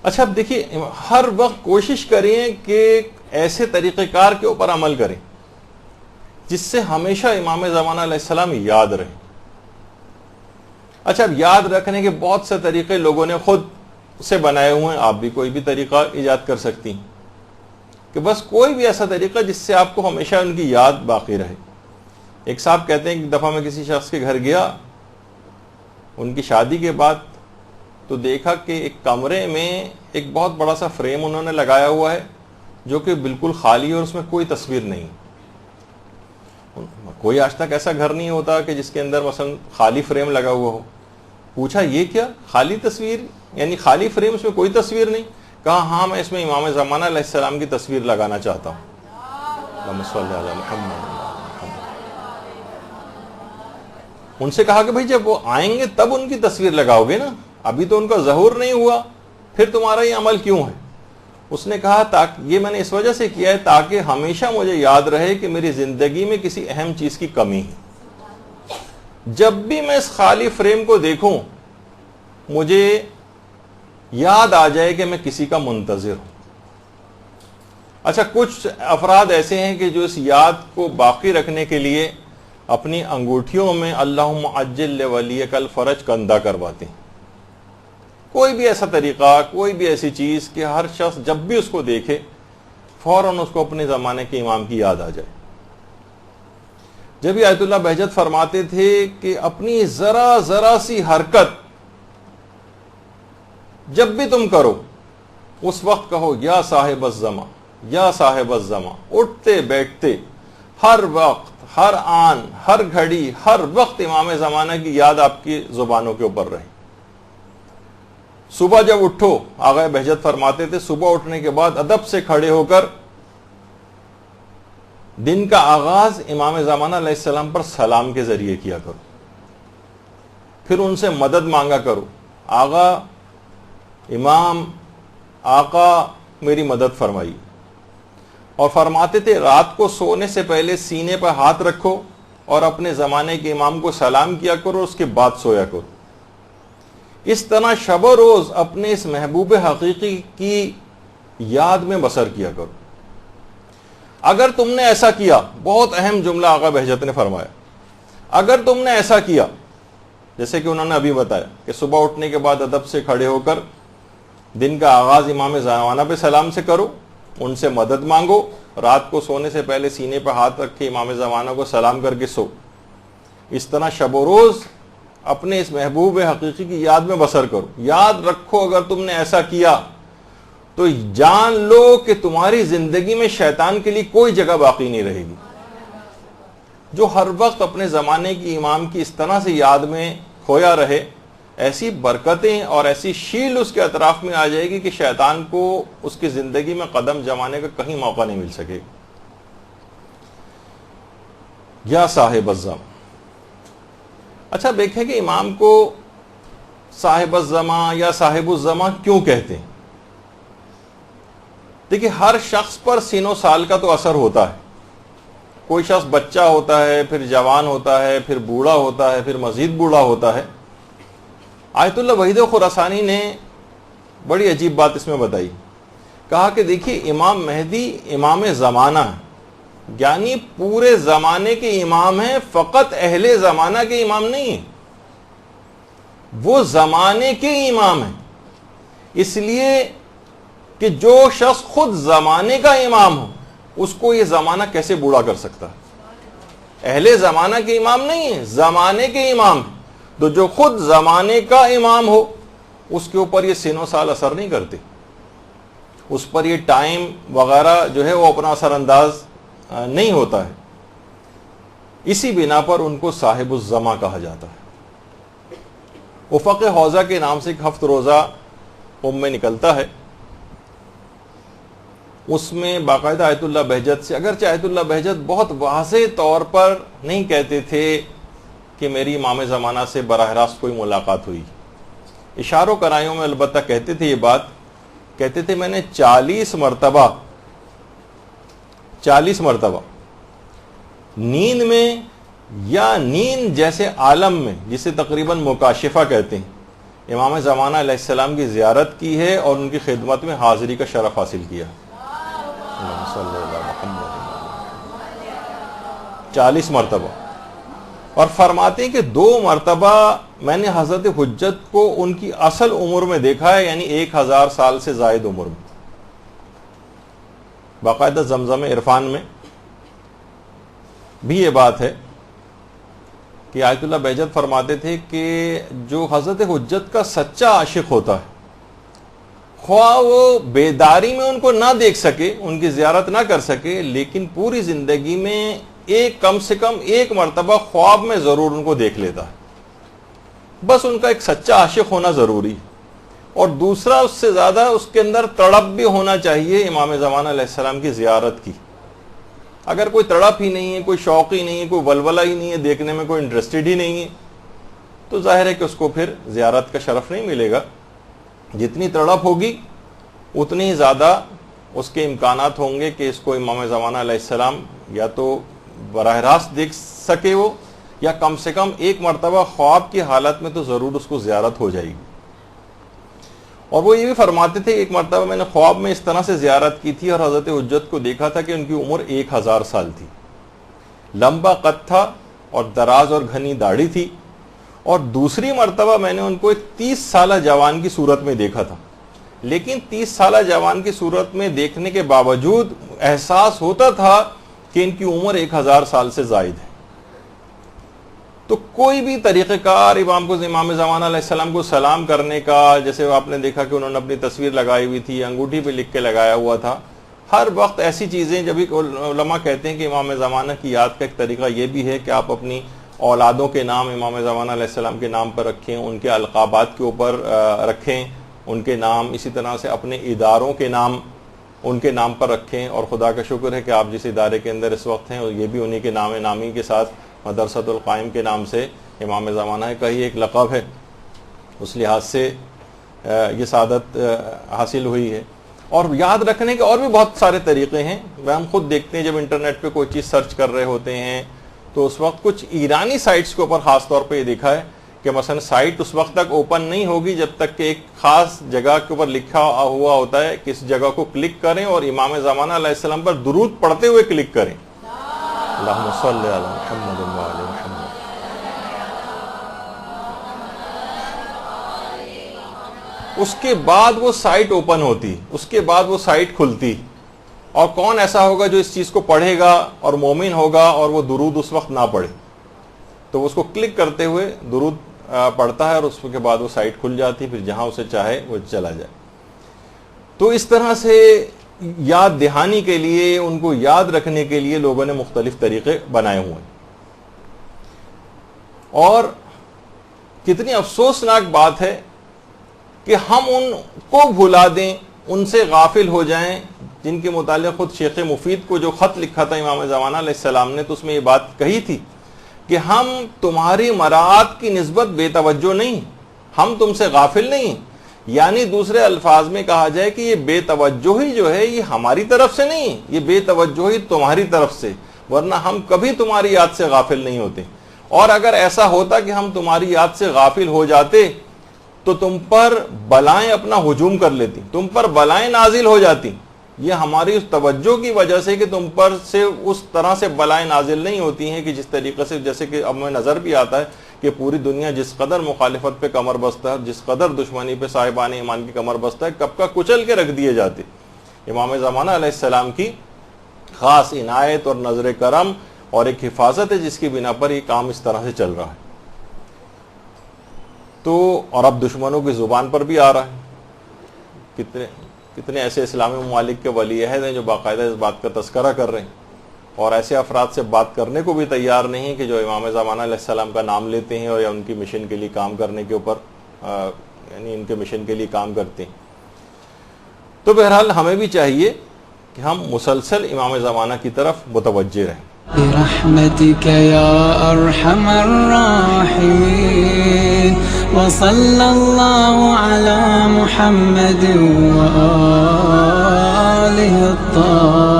اچھا اب دیکھیے، ہر وقت کوشش کریں کہ ایسے طریقہ کار کے اوپر عمل کریں جس سے ہمیشہ امام زمانہ علیہ السلام یاد رہے. اچھا اب یاد رکھنے کے بہت سے طریقے لوگوں نے خود سے بنائے ہوئے ہیں، آپ بھی کوئی بھی طریقہ ایجاد کر سکتی ہیں کہ بس کوئی بھی ایسا طریقہ جس سے آپ کو ہمیشہ ان کی یاد باقی رہے. ایک صاحب کہتے ہیں کہ ایک دفعہ میں کسی شخص کے گھر گیا ان کی شادی کے بعد، تو دیکھا کہ ایک کمرے میں ایک بہت بڑا سا فریم انہوں نے لگایا ہوا ہے جو کہ بالکل خالی ہے اور اس میں کوئی تصویر نہیں. کوئی آج تک ایسا گھر نہیں ہوتا کہ جس کے اندر مثلا خالی فریم لگا ہوا ہو. پوچھا یہ کیا خالی تصویر، یعنی خالی فریم، اس میں کوئی تصویر نہیں؟ کہا ہاں میں اس میں امام زمانہ علیہ السلام کی تصویر لگانا چاہتا ہوں. اللہم صلی علی محمد. ان سے کہا کہ بھائی جب وہ آئیں گے تب ان کی تصویر لگاؤ گے نا، ابھی تو ان کا ظہور نہیں ہوا، پھر تمہارا یہ عمل کیوں ہے؟ اس نے کہا تاکہ یہ میں نے اس وجہ سے کیا ہے تاکہ ہمیشہ مجھے یاد رہے کہ میری زندگی میں کسی اہم چیز کی کمی ہے. جب بھی میں اس خالی فریم کو دیکھوں مجھے یاد آ جائے کہ میں کسی کا منتظر ہوں. اچھا کچھ افراد ایسے ہیں کہ جو اس یاد کو باقی رکھنے کے لیے اپنی انگوٹھیوں میں اللہم عجل لولیک الفرج کندہ کرواتے ہیں. کوئی بھی ایسا طریقہ، کوئی بھی ایسی چیز کہ ہر شخص جب بھی اس کو دیکھے فوراً اس کو اپنے زمانے کے امام کی یاد آ جائے. جب آیت اللہ بہجت فرماتے تھے کہ اپنی ذرا ذرا سی حرکت جب بھی تم کرو اس وقت کہو یا صاحب الزماں، یا صاحب الزماں. اٹھتے بیٹھتے ہر وقت، ہر آن، ہر گھڑی، ہر وقت امام زمانہ کی یاد آپ کی زبانوں کے اوپر رہے. صبح جب اٹھو، آغا بہجت فرماتے تھے صبح اٹھنے کے بعد ادب سے کھڑے ہو کر دن کا آغاز امام زمانہ علیہ السلام پر سلام کے ذریعے کیا کرو، پھر ان سے مدد مانگا کرو. آغا، امام، آقا میری مدد فرمائی. اور فرماتے تھے رات کو سونے سے پہلے سینے پر ہاتھ رکھو اور اپنے زمانے کے امام کو سلام کیا کرو، اس کے بعد سویا کرو. اس طرح شب و روز اپنے اس محبوب حقیقی کی یاد میں بسر کیا کرو. اگر تم نے ایسا کیا، بہت اہم جملہ آقا بہجت نے فرمایا، اگر تم نے ایسا کیا جیسے کہ انہوں نے ابھی بتایا کہ صبح اٹھنے کے بعد ادب سے کھڑے ہو کر دن کا آغاز امام زمانہ پہ سلام سے کرو، ان سے مدد مانگو، رات کو سونے سے پہلے سینے پہ ہاتھ رکھ کے امام زمانہ کو سلام کر کے سو. اس طرح شب و روز اپنے اس محبوب حقیقی کی یاد میں بسر کرو. یاد رکھو اگر تم نے ایسا کیا تو جان لو کہ تمہاری زندگی میں شیطان کے لیے کوئی جگہ باقی نہیں رہے گی. جو ہر وقت اپنے زمانے کی امام کی اس طرح سے یاد میں کھویا رہے، ایسی برکتیں اور ایسی شیل اس کے اطراف میں آ جائے گی کہ شیطان کو اس کی زندگی میں قدم جمانے کا کہیں موقع نہیں مل سکے گا. یا صاحب الزمان. اچھا دیکھیں کہ امام کو صاحب الزمان یا صاحب الزمان کیوں کہتے ہیں. دیکھیں ہر شخص پر سن و سال کا تو اثر ہوتا ہے. کوئی شخص بچہ ہوتا ہے، پھر جوان ہوتا ہے، پھر بوڑھا ہوتا ہے، پھر مزید بوڑھا ہوتا ہے. آیت اللہ وحید خراسانی نے بڑی عجیب بات اس میں بتائی. کہا کہ دیکھیے امام مہدی امام زمانہ ہے، یعنی پورے زمانے کے امام ہیں، فقط اہل زمانہ کے امام نہیں ہیں، وہ زمانے کے امام ہیں. اس لیے کہ جو شخص خود زمانے کا امام ہو اس کو یہ زمانہ کیسے بوڑھا کر سکتا ہے؟ اہل زمانہ کے امام نہیں ہیں، زمانے کے امام ہیں. تو جو خود زمانے کا امام ہو اس کے اوپر یہ سن و سال اثر نہیں کرتے، اس پر یہ ٹائم وغیرہ جو ہے وہ اپنا اثر انداز نہیں ہوتا ہے. اسی بنا پر ان کو صاحب الزماں کہا جاتا ہے. افق حوضہ کے نام سے ایک ہفت روزہ میں نکلتا ہے، اس میں باقاعدہ آیت اللہ بہجت سے، اگرچہ آیت اللہ بہجت بہت واضح طور پر نہیں کہتے تھے کہ میری امام زمانہ سے براہ راست کوئی ملاقات ہوئی، اشاروں کرائیوں میں البتہ کہتے تھے یہ بات. کہتے تھے میں نے 40 مرتبہ نیند میں یا نیند جیسے عالم میں، جسے تقریباً مکاشفہ کہتے ہیں، امام زمانہ علیہ السلام کی زیارت کی ہے اور ان کی خدمت میں حاضری کا شرف حاصل کیا. 40 مرتبہ. اور فرماتے ہیں کہ 2 مرتبہ میں نے حضرت حجت کو ان کی اصل عمر میں دیکھا ہے، یعنی 1000 سال سے زائد عمر میں. باقاعدہ زمزم عرفان میں بھی یہ بات ہے کہ آیت اللہ بہجت فرماتے تھے کہ جو حضرت حجت کا سچا عاشق ہوتا ہے، خواہ وہ بیداری میں ان کو نہ دیکھ سکے، ان کی زیارت نہ کر سکے، لیکن پوری زندگی میں کم سے کم 1 مرتبہ خواب میں ضرور ان کو دیکھ لیتا ہے. بس ان کا ایک سچا عاشق ہونا ضروری. اور دوسرا اس سے زیادہ اس کے اندر تڑپ بھی ہونا چاہیے امام زمانہ علیہ السلام کی زیارت کی. اگر کوئی تڑپ ہی نہیں ہے، کوئی شوق ہی نہیں ہے، کوئی ولولہ ہی نہیں ہے، دیکھنے میں کوئی انٹرسٹڈ ہی نہیں ہے، تو ظاہر ہے کہ اس کو پھر زیارت کا شرف نہیں ملے گا. جتنی تڑپ ہوگی اتنی ہی زیادہ اس کے امکانات ہوں گے کہ اس کو امام زمانہ علیہ السلام یا تو براہ راست دیکھ سکے وہ، یا کم سے کم 1 مرتبہ خواب کی حالت میں تو ضرور اس کو زیارت ہو جائے گی. اور وہ یہ بھی فرماتے تھے 1 مرتبہ میں نے خواب میں اس طرح سے زیارت کی تھی اور حضرت حجت کو دیکھا تھا کہ ان کی عمر 1000 سال تھی، لمبا قد تھا اور دراز اور گھنی داڑھی تھی. اور دوسری مرتبہ میں نے ان کو ایک 30 سالہ جوان کی صورت میں دیکھا تھا، لیکن 30 سالہ جوان کی صورت میں دیکھنے کے باوجود احساس ہوتا تھا کہ ان کی عمر 1000 سال سے زائد ہے. تو کوئی بھی طریقہ کار امام زمانہ علیہ السلام کو سلام کرنے کا، جیسے آپ نے دیکھا کہ انہوں نے اپنی تصویر لگائی ہوئی تھی، انگوٹھی پہ لکھ کے لگایا ہوا تھا، ہر وقت ایسی چیزیں. جب علماء کہتے ہیں کہ امام زمانہ کی یاد کا ایک طریقہ یہ بھی ہے کہ آپ اپنی اولادوں کے نام امام زمانہ علیہ السلام کے نام پر رکھیں، ان کے القابات کے اوپر رکھیں ان کے نام، اسی طرح سے اپنے اداروں کے نام ان کے نام پر رکھیں. اور خدا کا شکر ہے کہ آپ جس ادارے کے اندر اس وقت ہیں اور یہ بھی انہی کے نام نامی کے ساتھ مدرسۃ القائم کے نام سے امام زمانہ کا ہی ایک لقب ہے، اس لحاظ سے یہ سعادت حاصل ہوئی ہے. اور یاد رکھنے کے اور بھی بہت سارے طریقے ہیں. ہم خود دیکھتے ہیں جب انٹرنیٹ پہ کوئی چیز سرچ کر رہے ہوتے ہیں تو اس وقت کچھ ایرانی سائٹس کے اوپر خاص طور پہ یہ دیکھا ہے کہ مثلا سائٹ اس وقت تک اوپن نہیں ہوگی جب تک کہ ایک خاص جگہ کے اوپر لکھا ہوا ہوتا ہے کہ اس جگہ کو کلک کریں اور امام زمانہ علیہ السلام پر درود پڑھتے ہوئے کلک کریں. اللہم صلی علی محمد و علی محمد. اس کے بعد وہ سائٹ اوپن ہوتی، اس کے بعد وہ سائٹ کھلتی. اور کون ایسا ہوگا جو اس چیز کو پڑھے گا اور مومن ہوگا اور وہ درود اس وقت نہ پڑھے؟ تو اس کو کلک کرتے ہوئے درود پڑھتا ہے اور اس کے بعد وہ سائٹ کھل جاتی، پھر جہاں اسے چاہے وہ چلا جائے. تو اس طرح سے یاد دہانی کے لیے، ان کو یاد رکھنے کے لیے لوگوں نے مختلف طریقے بنائے ہوئے ہیں. اور کتنی افسوسناک بات ہے کہ ہم ان کو بھلا دیں، ان سے غافل ہو جائیں جن کے متعلق خود شیخ مفید کو جو خط لکھا تھا امام زمانہ علیہ السلام نے، تو اس میں یہ بات کہی تھی کہ ہم تمہاری مراعات کی نسبت بے توجہ نہیں، ہم تم سے غافل نہیں. یعنی دوسرے الفاظ میں کہا جائے کہ یہ بے توجہی جو ہے یہ ہماری طرف سے نہیں، یہ بے توجہی تمہاری طرف سے، ورنہ ہم کبھی تمہاری یاد سے غافل نہیں ہوتے. اور اگر ایسا ہوتا کہ ہم تمہاری یاد سے غافل ہو جاتے تو تم پر بلائیں اپنا ہجوم کر لیتی، تم پر بلائیں نازل ہو جاتی. یہ ہماری اس توجہ کی وجہ سے کہ تم پر سے اس طرح سے بلائیں نازل نہیں ہوتی ہیں کہ جس طریقے سے، جیسے کہ اب میں نظر بھی آتا ہے کہ پوری دنیا جس قدر مخالفت پہ کمر بستہ ہے، جس قدر دشمنی پہ صاحبان ایمان کی کمر بستہ ہے، کب کا کچل کے رکھ دیے جاتے. امام زمانہ علیہ السلام کی خاص عنایت اور نظر کرم اور ایک حفاظت ہے جس کی بنا پر یہ کام اس طرح سے چل رہا ہے. تو اور اب دشمنوں کی زبان پر بھی آ رہا ہے. کتنے ایسے اسلامی ممالک کے ولی عہد ہیں جو باقاعدہ اس بات کا تذکرہ کر رہے ہیں اور ایسے افراد سے بات کرنے کو بھی تیار نہیں ہیں کہ جو امام زمانہ علیہ السلام کا نام لیتے ہیں اور یا ان کی مشن کے لیے کام کرنے کے اوپر یعنی ان کے مشن کے لیے کام کرتے ہیں. تو بہرحال ہمیں بھی چاہیے کہ ہم مسلسل امام زمانہ کی طرف متوجہ رہیں. برحمتك يا أرحم الراحمين وصلى الله على محمد وآله الطاهرين.